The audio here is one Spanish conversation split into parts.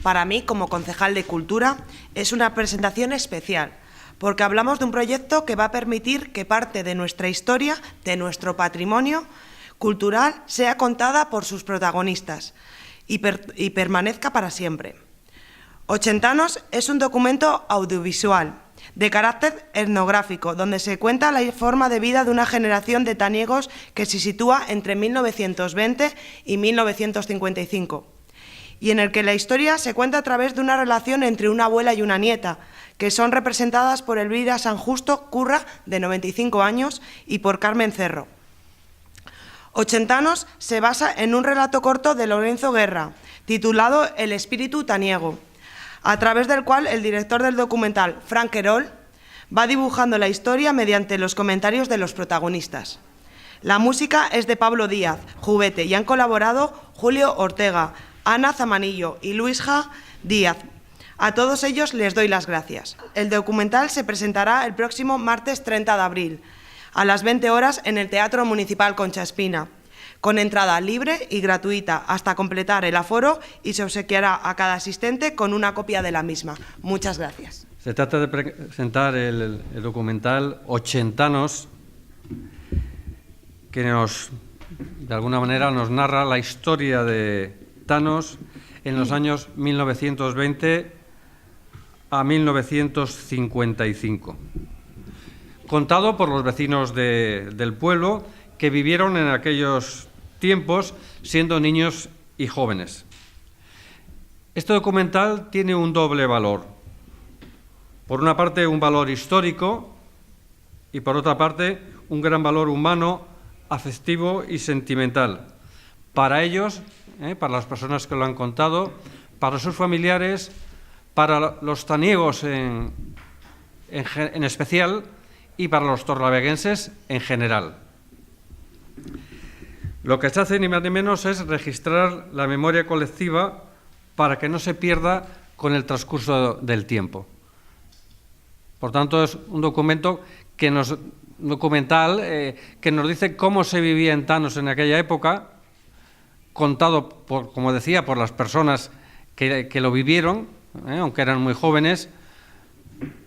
Para mí, como concejal de Cultura, es una presentación especial, porque hablamos de un proyecto que va a permitir que parte de nuestra historia, de nuestro patrimonio cultural, sea contada por sus protagonistas y permanezca para siempre. Ochentanos es un documento audiovisual de carácter etnográfico, donde se cuenta la forma de vida de una generación de taniegos que se sitúa entre 1920 y 1955, y en el que la historia se cuenta a través de una relación entre una abuela y una nieta, que son representadas por Elvira San Justo Curra, de 95 años, y por Carmen Cerro. Ochentanos se basa en un relato corto de Lorenzo Guerra, titulado El espíritu taniego, a través del cual el director del documental, Fran Querol, va dibujando la historia mediante los comentarios de los protagonistas. La música es de Pablo Díaz, Jubete, y han colaborado Julio Ortega, Ana Zamanillo y Luisja Díaz. A todos ellos les doy las gracias. El documental se presentará el próximo martes 30 de abril, a las 20 horas en el Teatro Municipal Concha Espina, con entrada libre y gratuita hasta completar el aforo, y se obsequiará a cada asistente con una copia de la misma. Muchas gracias. Se trata de presentar el documental Ochentanos, que de alguna manera nos narra la historia de Tanos en los años 1920 a 1955, contado por los vecinos del pueblo que vivieron en aquellos tiempos siendo niños y jóvenes. Este documental tiene un doble valor. Por una parte, un valor histórico y, por otra parte, un gran valor humano, afectivo y sentimental. Para ellos, para las personas que lo han contado, para sus familiares, para los taniegos en especial y para los torlaveguenses en general. Lo que se hace ni más ni menos es registrar la memoria colectiva para que no se pierda con el transcurso del tiempo. Por tanto, es un documental que nos dice cómo se vivía en Tanos en aquella época, contado, como decía, por las personas que lo vivieron, aunque eran muy jóvenes,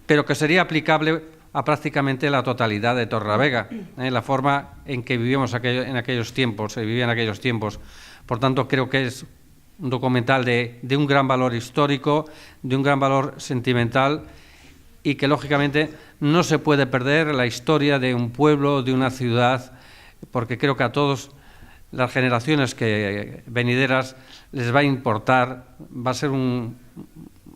pero que sería aplicable a prácticamente la totalidad de Torrelavega, la forma en que vivíamos en aquellos tiempos, se vivía en aquellos tiempos. Por tanto, creo que es un documental de un gran valor histórico, de un gran valor sentimental, y que, lógicamente, no se puede perder la historia de un pueblo, de una ciudad, porque creo que a todas las generaciones venideras les va a importar, va a ser un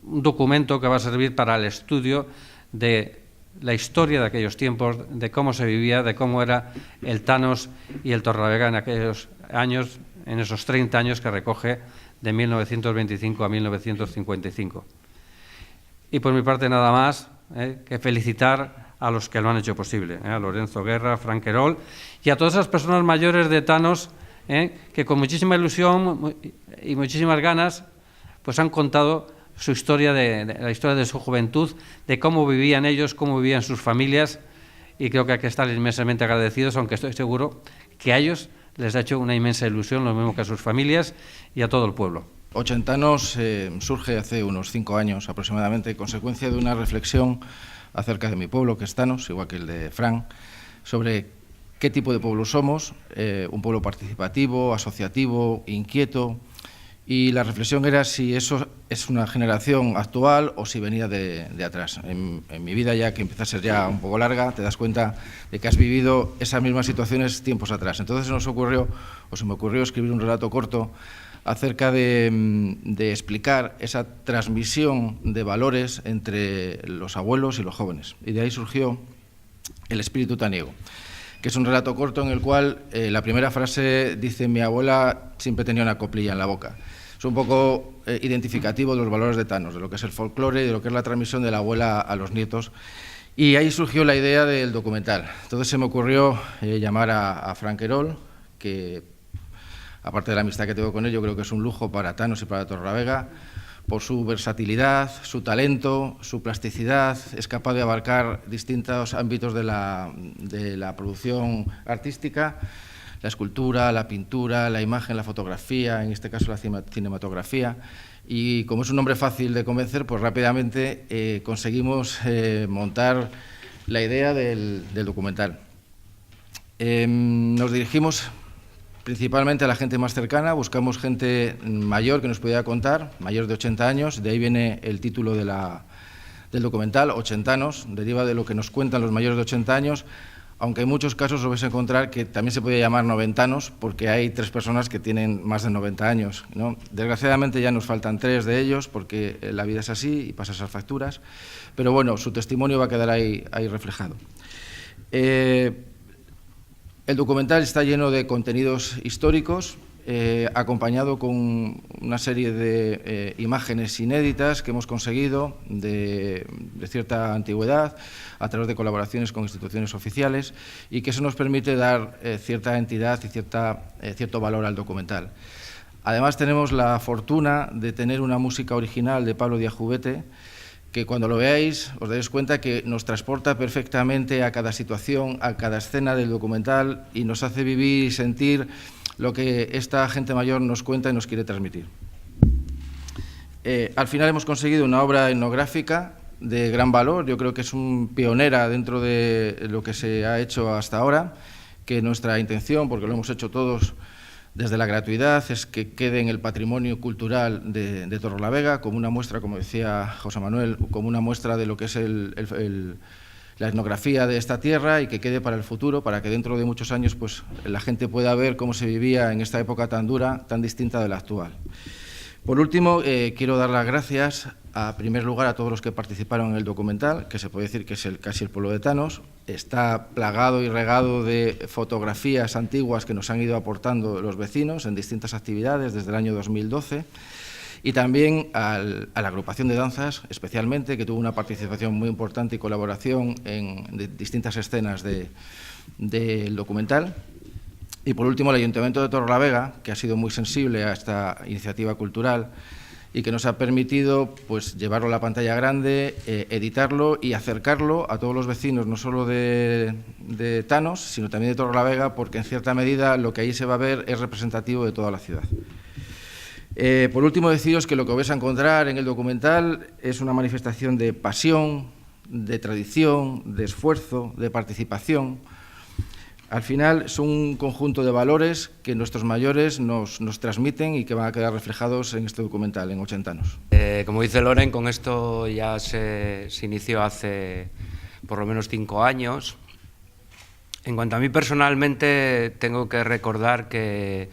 documento que va a servir para el estudio de la historia de aquellos tiempos, de cómo se vivía, de cómo era el Tanos y el Torrelavega en aquellos años, en esos 30 años que recoge de 1925 a 1955. Y por mi parte nada más que felicitar a los que lo han hecho posible, a Lorenzo Guerra, a Fran Querol y a todas esas personas mayores de Tanos que con muchísima ilusión y muchísimas ganas pues han contado su historia, la historia de su juventud, de cómo vivían ellos, cómo vivían sus familias, y creo que hay que estar inmensamente agradecidos, aunque estoy seguro que a ellos les ha hecho una inmensa ilusión, lo mismo que a sus familias y a todo el pueblo. Ochentanos surge hace unos 5 años aproximadamente, consecuencia de una reflexión acerca de mi pueblo, que es Tanos, igual que el de Fran, sobre qué tipo de pueblo somos, un pueblo participativo, asociativo, inquieto, y la reflexión era si eso es una generación actual o si venía de atrás. En mi vida, ya que empieza a ser ya un poco larga, te das cuenta de que has vivido esas mismas situaciones tiempos atrás. Entonces se me ocurrió escribir un relato corto acerca de explicar esa transmisión de valores entre los abuelos y los jóvenes. Y de ahí surgió El espíritu taniego, que es un relato corto en el cual la primera frase dice: mi abuela siempre tenía una coplilla en la boca. Es un poco identificativo de los valores de Tanos, de lo que es el folclore y de lo que es la transmisión de la abuela a los nietos. Y ahí surgió la idea del documental. Entonces se me ocurrió llamar a Fran Querol, que aparte de la amistad que tengo con él, yo creo que es un lujo para Tanos y para Torrelavega, por su versatilidad, su talento, su plasticidad. Es capaz de abarcar distintos ámbitos de la producción artística: la escultura, la pintura, la imagen, la fotografía, en este caso la cinematografía, Y como es un nombre fácil de convencer, pues rápidamente conseguimos montar la idea del documental. Nos dirigimos principalmente a la gente más cercana, buscamos gente mayor que nos pudiera contar, mayor de 80 años, de ahí viene el título del documental, Ochentanos, deriva de lo que nos cuentan los mayores de 80 años, aunque en muchos casos os vais a encontrar que también se puede llamar noventanos, porque hay 3 personas que tienen más de 90 años, ¿no? Desgraciadamente ya nos faltan 3 de ellos, porque la vida es así y pasa esas facturas, pero bueno, su testimonio va a quedar ahí reflejado. El documental está lleno de contenidos históricos, acompañado con una serie de imágenes inéditas que hemos conseguido de cierta antigüedad a través de colaboraciones con instituciones oficiales y que eso nos permite dar cierta entidad y cierto valor al documental. Además tenemos la fortuna de tener una música original de Pablo Díaz Jubete que cuando lo veáis os daréis cuenta que nos transporta perfectamente a cada situación, a cada escena del documental y nos hace vivir y sentir lo que esta gente mayor nos cuenta y nos quiere transmitir. Al final hemos conseguido una obra etnográfica de gran valor, yo creo que es un pionera dentro de lo que se ha hecho hasta ahora, que nuestra intención, porque lo hemos hecho todos desde la gratuidad, es que quede en el patrimonio cultural de Torrelavega como una muestra, como decía José Manuel, como una muestra de lo que es la etnografía de esta tierra y que quede para el futuro, para que dentro de muchos años pues, la gente pueda ver cómo se vivía en esta época tan dura, tan distinta de la actual. Por último, quiero dar las gracias, en primer lugar, a todos los que participaron en el documental, que se puede decir que es casi el pueblo de Tanos. Está plagado y regado de fotografías antiguas que nos han ido aportando los vecinos en distintas actividades desde el año 2012. Y también a la agrupación de danzas, especialmente, que tuvo una participación muy importante y colaboración en distintas escenas del documental. Y por último, el Ayuntamiento de Torrelavega, que ha sido muy sensible a esta iniciativa cultural y que nos ha permitido pues, llevarlo a la pantalla grande, editarlo y acercarlo a todos los vecinos, no solo de Tanos, sino también de Torrelavega, porque en cierta medida lo que ahí se va a ver es representativo de toda la ciudad. Por último, deciros que lo que vais a encontrar en el documental es una manifestación de pasión, de tradición, de esfuerzo, de participación. Al final son un conjunto de valores que nuestros mayores nos transmiten y que van a quedar reflejados en este documental, en Ochentanos. Como dice Loren, con esto ya se inició hace por lo menos 5 años. En cuanto a mí personalmente, tengo que recordar que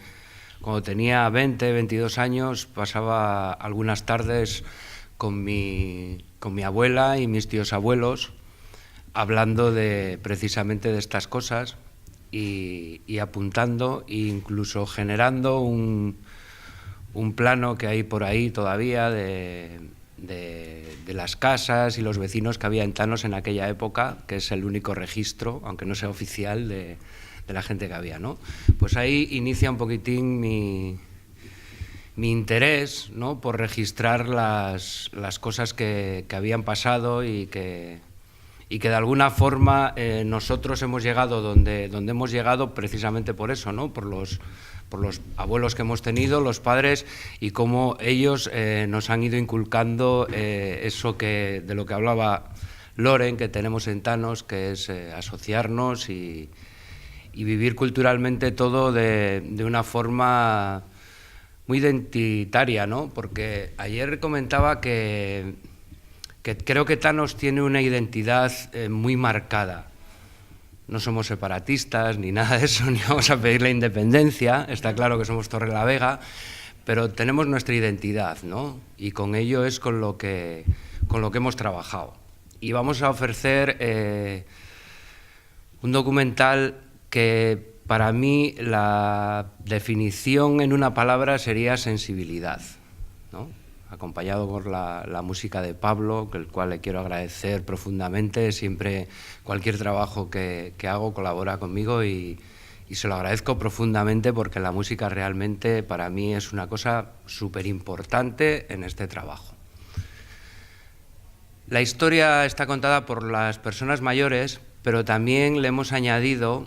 cuando tenía 20, 22 años, pasaba algunas tardes con mi abuela y mis tíos abuelos hablando precisamente de estas cosas y apuntando e incluso generando un plano que hay por ahí todavía de las casas y los vecinos que había en Tanos en aquella época, que es el único registro, aunque no sea oficial, de la gente que había, ¿no? Pues ahí inicia un poquitín mi interés, ¿no?, por registrar las cosas que habían pasado y que de alguna forma nosotros hemos llegado donde hemos llegado precisamente por eso, ¿no?, por los abuelos que hemos tenido, los padres, y cómo ellos nos han ido inculcando eso de lo que hablaba Loren, que tenemos en Tanos, que es asociarnos y vivir culturalmente todo de una forma muy identitaria, ¿no? Porque ayer comentaba que creo que Tanos tiene una identidad muy marcada. No somos separatistas ni nada de eso, ni vamos a pedir la independencia, está claro que somos Torrelavega, pero tenemos nuestra identidad, ¿no? Y con ello es con lo que hemos trabajado. Y vamos a ofrecer un documental que para mí la definición en una palabra sería sensibilidad, ¿no?, acompañado por la música de Pablo, el cual le quiero agradecer profundamente. Siempre cualquier trabajo que hago colabora conmigo y se lo agradezco profundamente, porque la música realmente para mí es una cosa súper importante en este trabajo. La historia está contada por las personas mayores, pero también le hemos añadido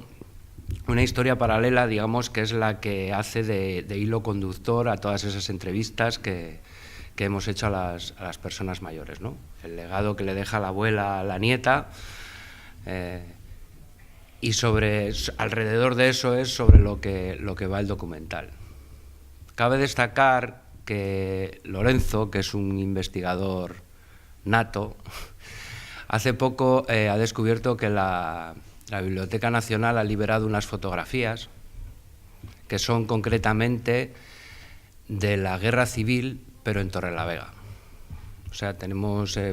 una historia paralela, digamos, que es la que hace de hilo conductor a todas esas entrevistas que que hemos hecho a las personas mayores, ¿no? El legado que le deja la abuela a la nieta, y alrededor de eso es sobre lo que va el documental. Cabe destacar que Lorenzo, que es un investigador nato, hace poco ha descubierto que la Biblioteca Nacional ha liberado unas fotografías que son concretamente de la Guerra Civil, pero en Torrelavega. O sea,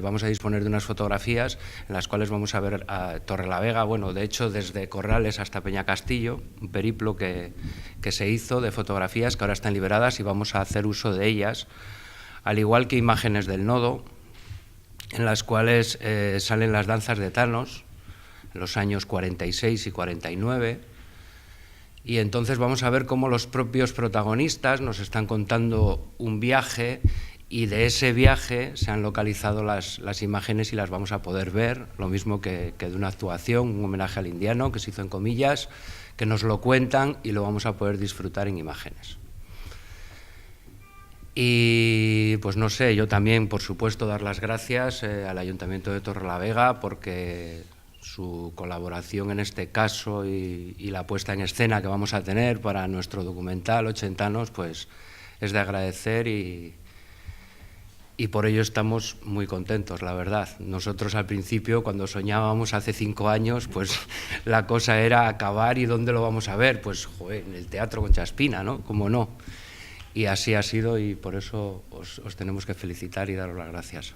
vamos a disponer de unas fotografías en las cuales vamos a ver a Torrelavega, bueno, de hecho, desde Corrales hasta Peñacastillo, un periplo que se hizo de fotografías que ahora están liberadas y vamos a hacer uso de ellas, al igual que imágenes del Nodo, en las cuales salen las danzas de Thanos, en los años 46 y 49, y entonces vamos a ver cómo los propios protagonistas nos están contando un viaje, y de ese viaje se han localizado las imágenes y las vamos a poder ver, lo mismo que de una actuación, un homenaje al indiano que se hizo en Comillas, que nos lo cuentan y lo vamos a poder disfrutar en imágenes. Y pues no sé, yo también, por supuesto, dar las gracias al Ayuntamiento de Torrelavega, porque su colaboración en este caso y la puesta en escena que vamos a tener para nuestro documental 80 años, pues es de agradecer y por ello estamos muy contentos, la verdad. Nosotros al principio, cuando soñábamos hace 5 años, pues la cosa era acabar y ¿dónde lo vamos a ver? Pues, joder, en el Teatro Concha Espina, ¿no? ¿Cómo no? Y así ha sido y por eso os tenemos que felicitar y daros las gracias.